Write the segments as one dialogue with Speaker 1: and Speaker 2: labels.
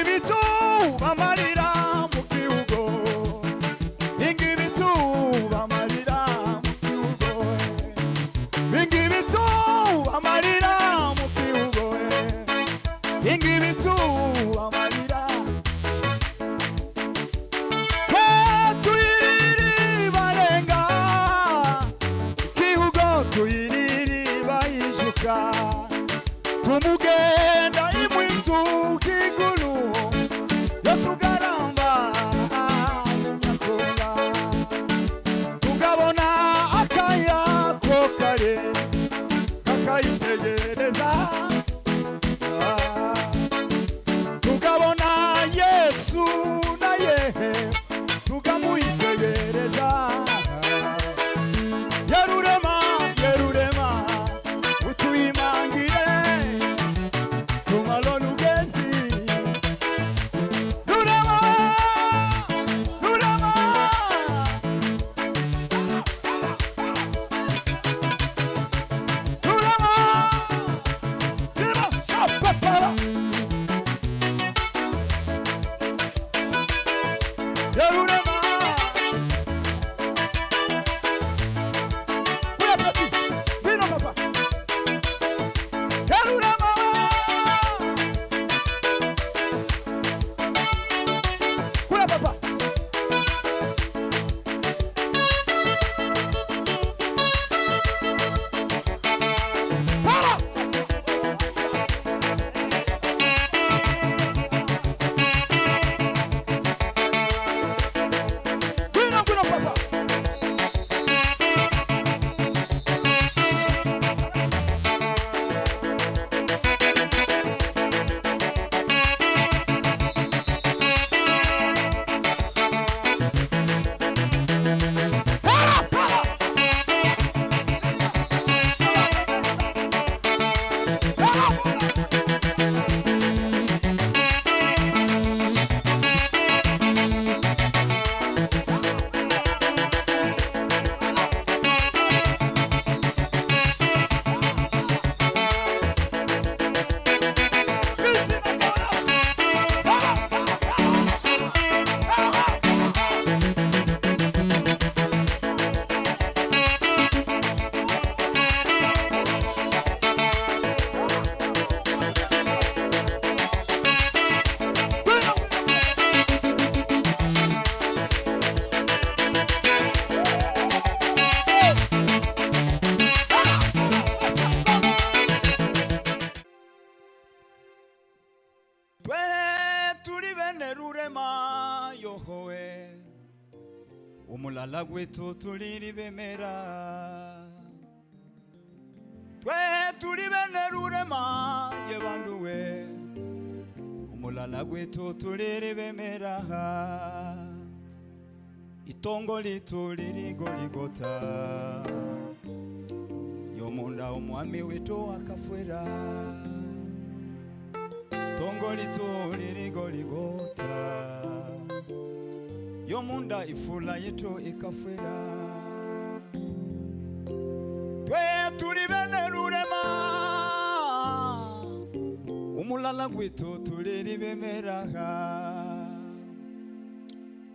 Speaker 1: ingibitu bamarira mu gihugu, ingibitu bamarira mu gihugu, ingibitu bamarira mu gihugu, ingibitu bamarira tuyiriri barenga gihugu, tuyiriri bayishuka tumugenda imwitu kigulu yatugaramba nyakola tugabona akaya kokare akayitegereza tugabona Yesu naye tukamuyitegereza Yerurema Yerurema utuyimangire tumalolugezi Rurema Rurema Rurema Rurema sapapara Yerurema Kuya pati Vino papa Yerurema Kuya papa Para Vino papa Twe tuli bene Rurema yohowe umulala gwetu tuliri bemera Twe tuli bene Rurema yebanduwe umulala gwetu tuliri bemera itongo litu liri Goligota yomunda omwami wetu akafwera Tongo litu liri Goligota yomunda ifula yetu ikafwera Twe tuli bene Rurema umulala gwetu tuliri bemera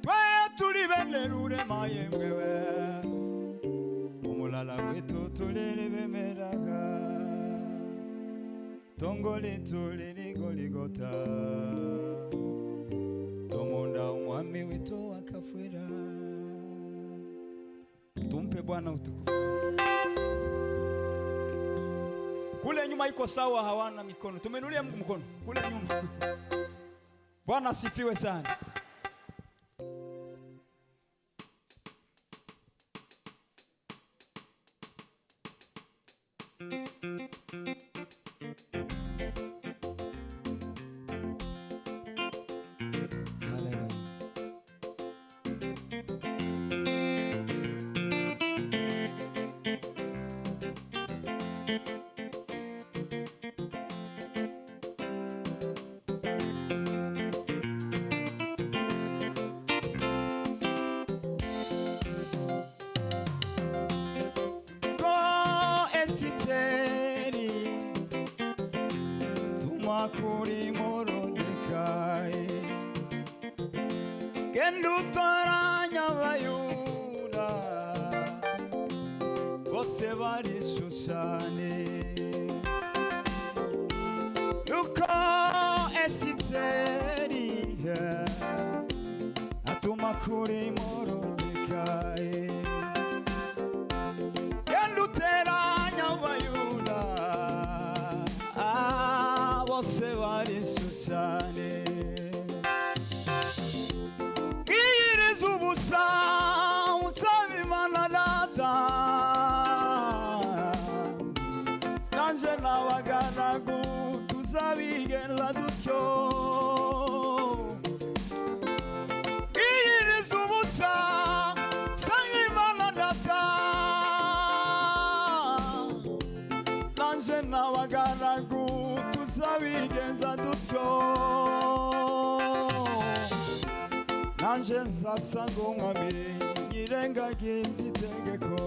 Speaker 1: Twe tuli bene Rurema yemwewe umulala gwetu tuliri bemera Tongo litu liri Goligota yomunda omwami wetu akafwera Tumpe Bwana utukufu. Kule nyuma iko sawa, hawana mikono. Tumenulia Mungu mkono kule nyuma. Bwana asifiwe sana. Makuri Morondekai genda utoranya abayuda bose bari Shushani, nuko Esiteri atuma kuri Morodekayi, genda uteranya abayuda bose bari Shushani, ngiyiriza ubusa usaba Imana Data, nanje n'abagaragu tuzabigenza dutyo. Ngiyiriza ubusa usaba Imana Data, nanje n'abagaragu tuzabigenza dutyo. Nanje nzasanga umwami nyirengagiza itegeko,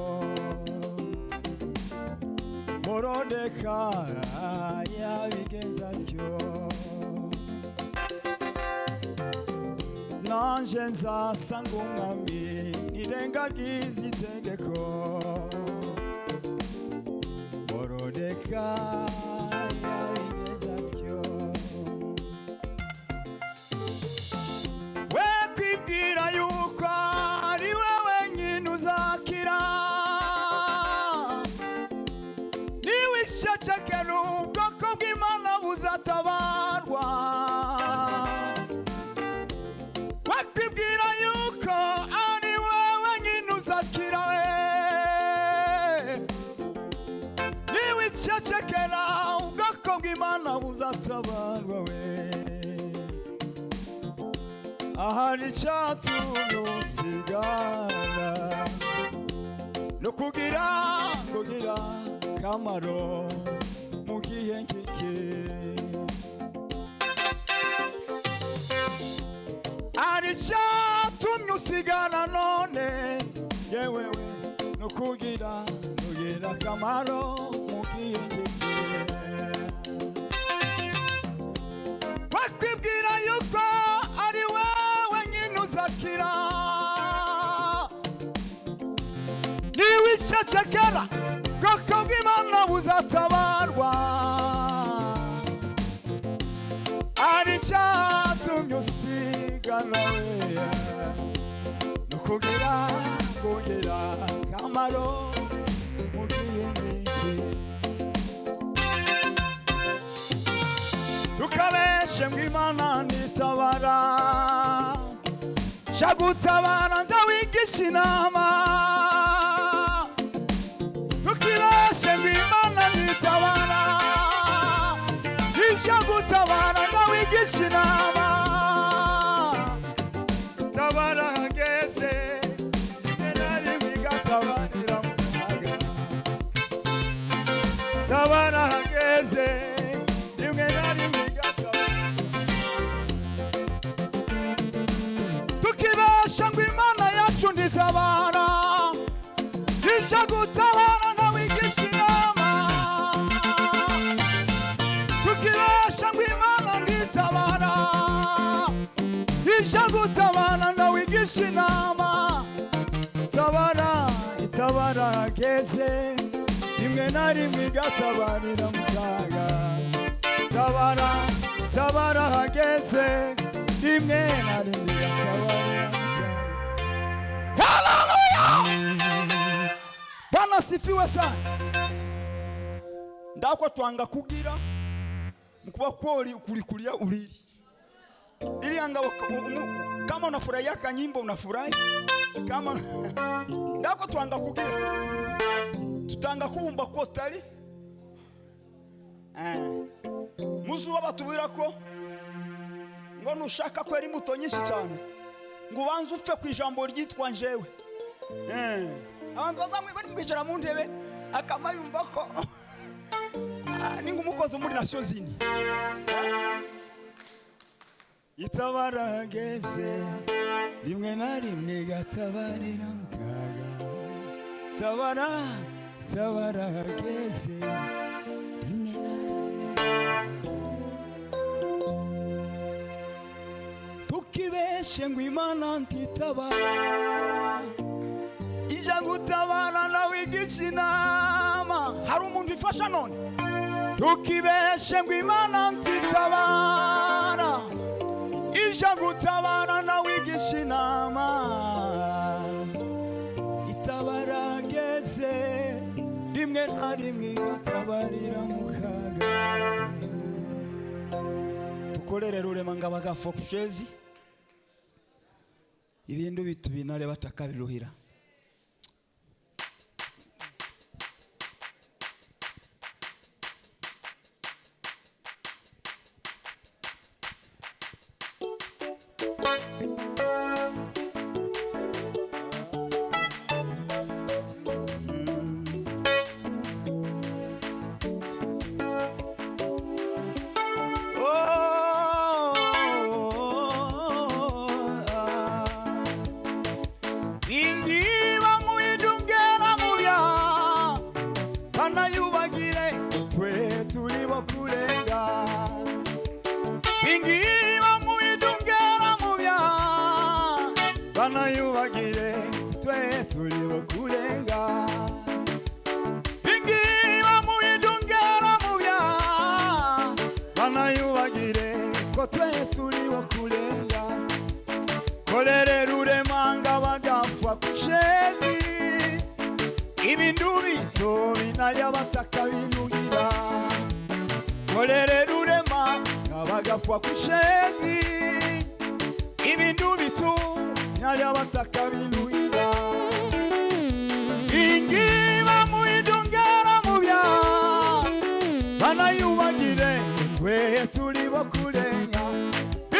Speaker 1: Morodekayi yabigenza atyo. Nanje nzasanga umwami nyirengagiza itegeko, Morodekayi yabigenza atyo. We kwibwira yuko ari wewe nyine uzakira, niwishakira ubwoko bw'Imana buzatabarwa. We kwibwira yuko ari wewe nyine uzakira, we niwishakira ubwoko bw'Imana buzatabarwa. We ahari icyatumye usigara no kugira kamaro mu gihe nk'iki, ahari icyatumye usigara none yewewe no kugira kamaro mu gihe nk'iki. Bakwibwira yuko ari wewe nyine uzakira, niwicecekera ubwoko bw'Imana buzatabarwa. Ari icyatumye usigara we no kugira kamaro mu gihe nk'iki. Ntukabeshe ngo Imana ntitabara, sha gutabara ndawigisha inama. Ntukibeshe ngo Imana ntitabara, sha gutabara ndawigisha inama. Tabara hageze nari wigatabarira mu kaga, tabara hageze rimwe nari tukibesha ngo Imana yacu ntitabara, ije gutabara ndawigisha inama. Tukibesha ngo Imana ntitabara, ije gutabara ndawigisha inama. Itabara hageze rimwe na rimwe igatabarira mu kaga, tabara hageze rimwe na rimwe igatabarira mu kaga. Haleluya! Bwana asifiwe sana. Ndako twanga kugira mkuba kwoli kulikulia ulili, ili anga kama unafurahia kanyimbo unafurahi, kama ndako twanga kugira tutanga kuumba ko tali muzu wabatubira ko ngo nushaka kwera imbuto nyinshi cyane ngo banze upfe ku ijambo ryitwa njewe. Abantu bazamwe bari mwicara mu ntebe akamayumva ko ninga umukozi muri nation zini. Itabara hageze rimwe na rimwe gatabarira mu kaga, tabara hageze rimwe na rimwe ntukibeshe ngo Imana ntitabara ija gutabara nawe igica inama. Hari umuntu ifasha none? Ntukibeshe ngo Imana ntitabara ija gutabara nawe igica inama. Itabara geze rimwe na rimwe igatabarira mu kaga. Tukolere rurema ngabaga fokushezi ibintu bitu binale batakabiruhira. Kolere rurema ngabagafwa kushezi ibintu bito binali abataka binugira. Kolere rurema ngabagafwa kushezi ibintu bito binali abataka binugira. Ingiba muidungera mubya banayubagire twe tuli bokulenga.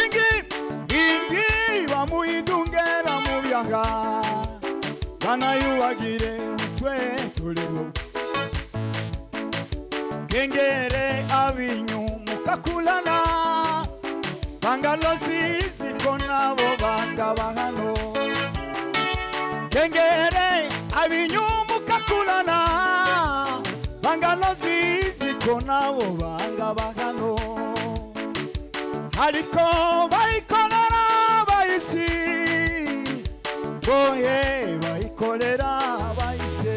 Speaker 1: Ingiba muidungera mubya banayubagire twe tuli bokulenga. Kengere abinyu mukakulana bangalozi zikona bo banga bahano. Kengere abinyu mukakulana bangalozi zikona bo banga bahano. Ariko bayikolera bayisi boye bayikolera bayise.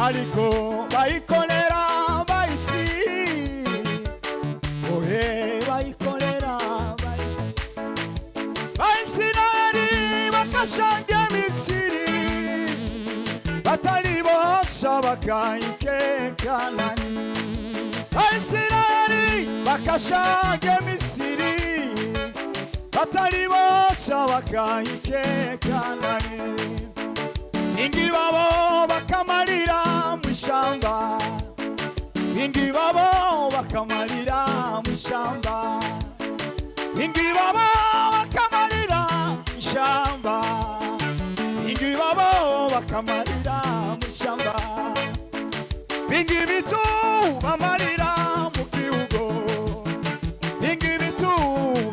Speaker 1: Ariko bayikolera bayisi boye bayikolera bayisi. Nari bakashange Misiri batali bosha bakayike Kanani. Bayisi nari bakashange Misiri batali bosha bakayike Kanani. Ingibabo bakamalira mwishamba, ingibabo bakamalira mwishamba, ingibabo bakamalira mwishamba, ingibabo bakamalira mwishamba. Ingibitu bamalira mu kiugo, ingibitu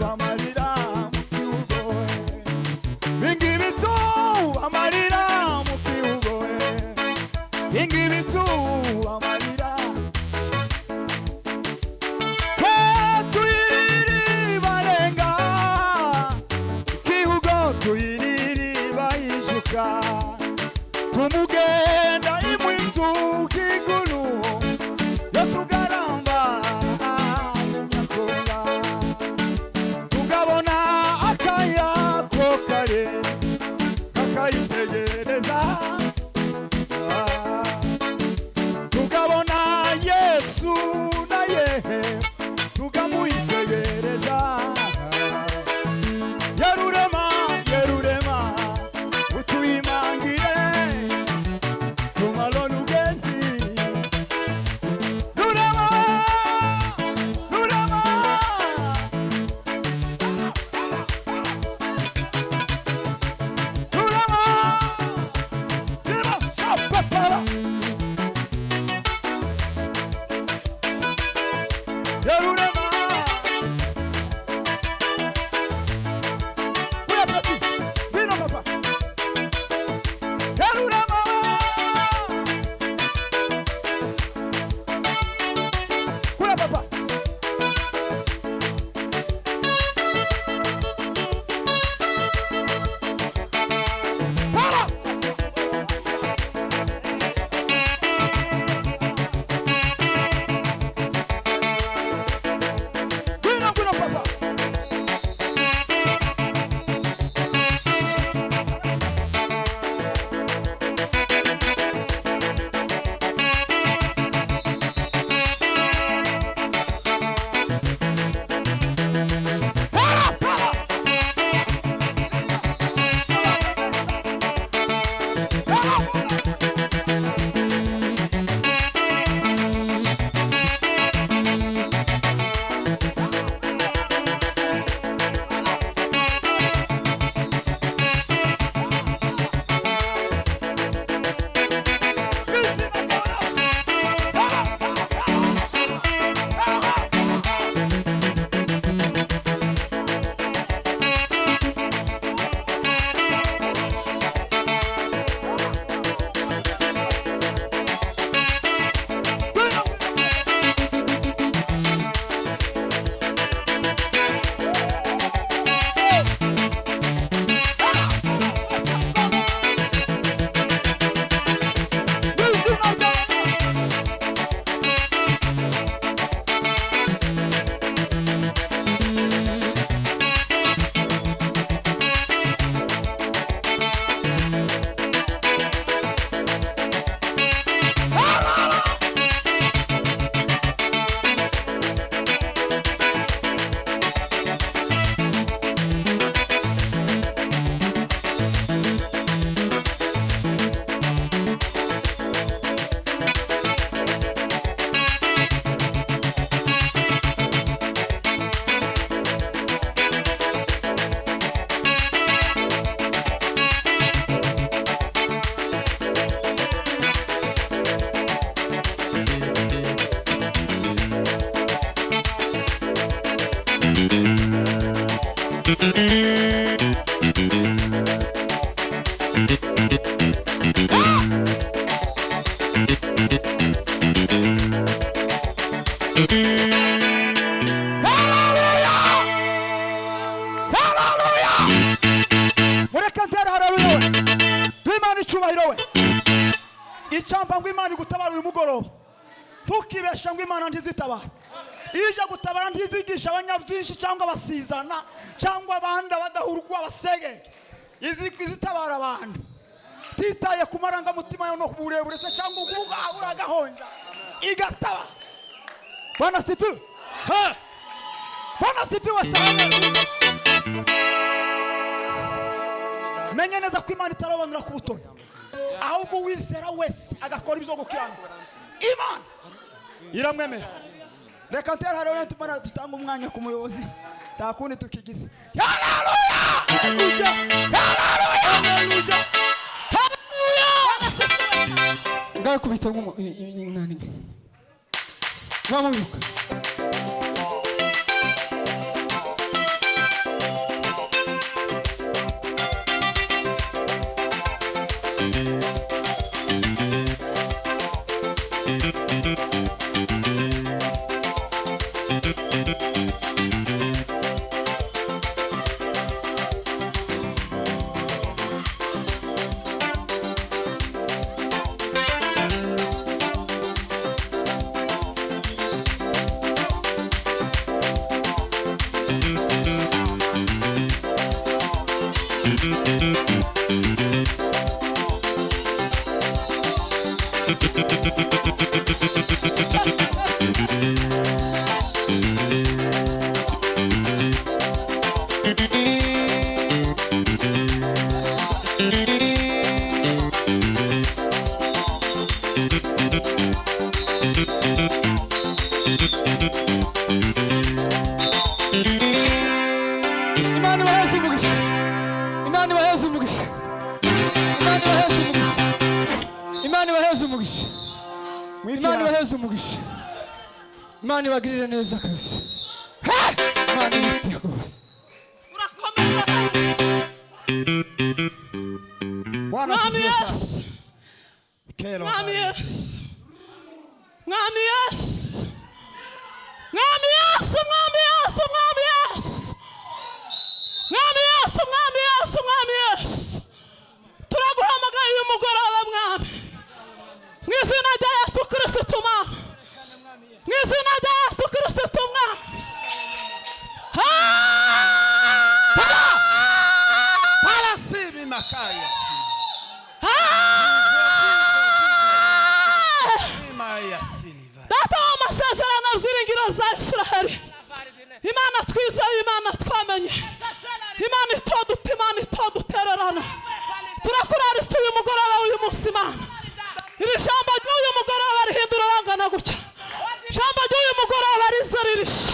Speaker 1: bamalira mu kiugo, ingibitu bamalira mu kiugo, ingibitu bamalira. Tuyiriri barenga kiugo, tuyiriri bayijuka. Icyampa ngo Imana igutabara uyu mugoroba, tukibesha ngo Imana ntizitabara. Ije gutabara ntizigisha abanyabyinshi cyangwa abasizana cyangwa abandi badahurwa abasege. Izitabara abantu titaye ku marangamutima yo no kuburebure se cyangwa ubugabura gahonja igataba. Bwana sifiwe. Bwana sifiwe sana. Menye neza ko Imana itarabanura ku butoni, ahubwo wizera wese agakora ibyo gukiranuka Imana iramwemera. Reka ntere hariho tumara tutanga umwanya ku muyobozi takundi tukigize. Haleluya! Haleluya! Haleluya! Haleluya! Haleluya! Ngaho kubita nani bamuruka. Imana ibagirire neza kabisa. Imana ibiteye rwose.
Speaker 2: Urakomera.
Speaker 1: Bwana
Speaker 2: Yesu. Mwami Yesu. Mwami Yesu. Mwami Yesu. Mwami Yesu. Mwami Yesu. Mwami Yesu. Mwami Yesu. Mwami Yesu. Turaguhamagaye uyu mugoroba mwami. Mu izina rya Yesu Kristo mwami. Mu izina rya Yesu Kristo mwami.
Speaker 1: Parasibi makaya.
Speaker 2: Data w'amasezerano byiringiro bya Isiraheli, Imana twizeye, Imana twamenye, Imana itoduta, Imana itodutererana. Turakuraritse uyu mugoroba w'uyu munsi Imana. Iri jambo ry'uyu mugoroba rihindura bangana gutya. Jambo ry'uyu mugoroba riza ririsha.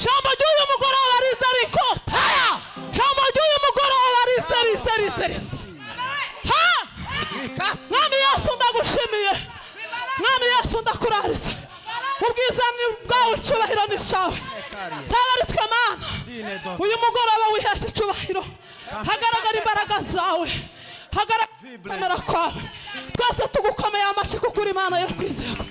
Speaker 2: Jambo ry'uyu mugoroba riza rikota. Jambo ry'uyu mugoroba riza riza. Mwami Yesu ndagushimiye. Mwami Yesu ndakuraritse. Ubwiza bwawe icyubahiro ni cyawe. Tabari twe Mana. Uyu mugoroba wiheshe icyubahiro. Hagaragara imbaraga zawe. Hagaragara kwawe. Twese tugukomeye amashyi kuko uri Imana yo kwizerwa.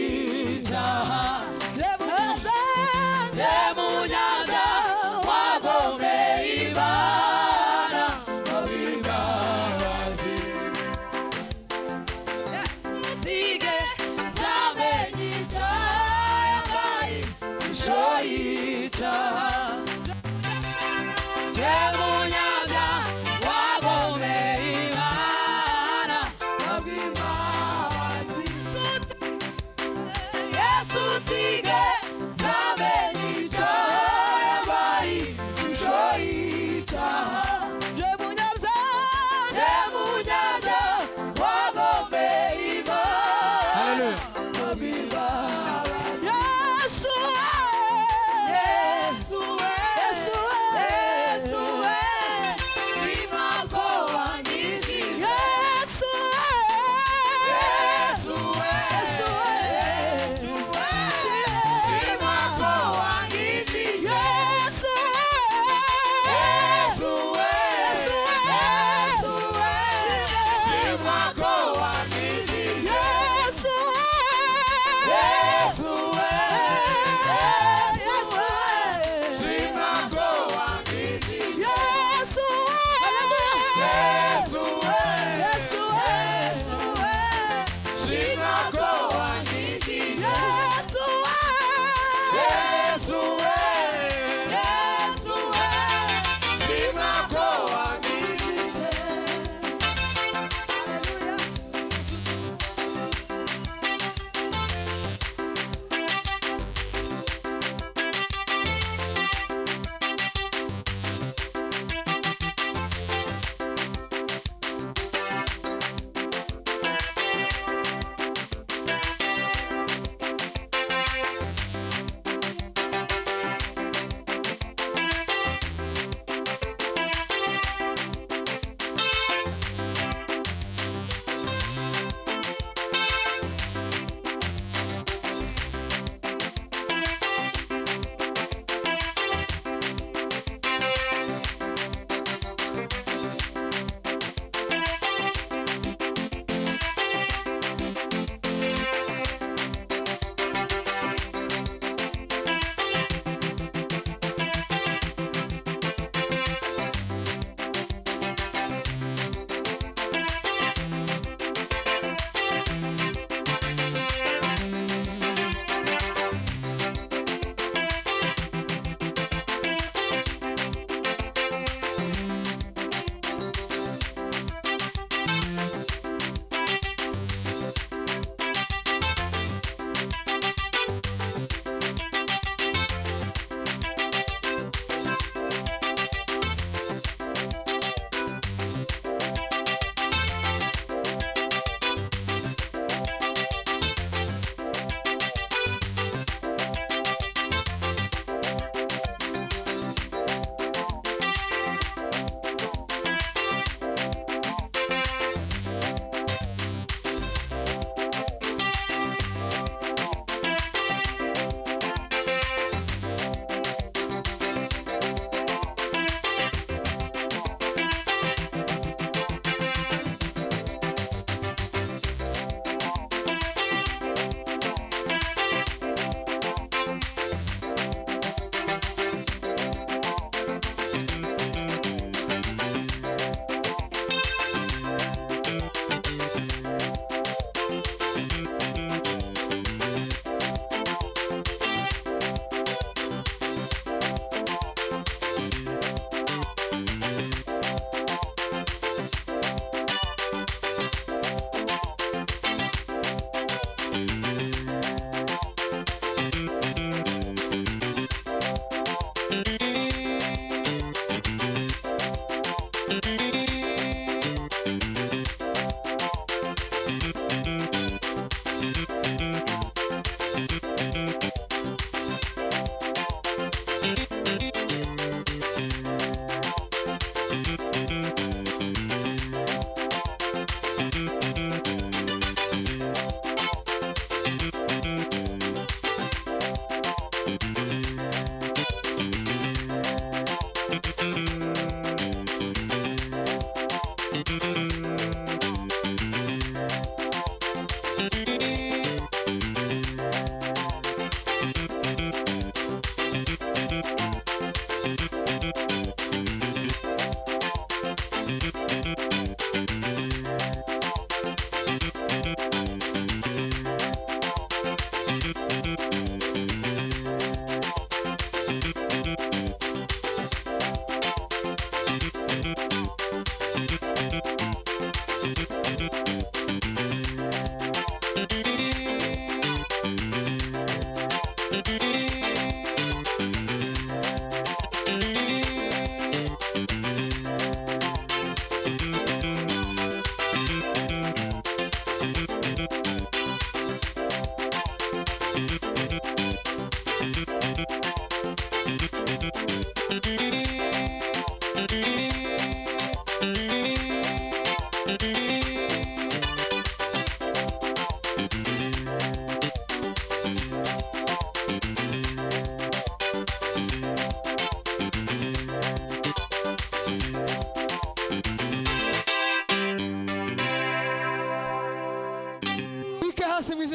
Speaker 2: icyaha Munyaga wagomeye Imana abimbabazi Tige zamenye icyaha ishusho y'icyaha Munyaga wagomeye Imana abimbabazi Yesu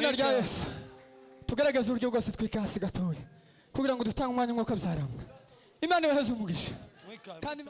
Speaker 3: izina rya Yesu tugaragaze uburyo bwose twika hasi gatoya kugira ngo dutange umwanya nk'uko byarangwa. Imana ibaheze umugisha kandi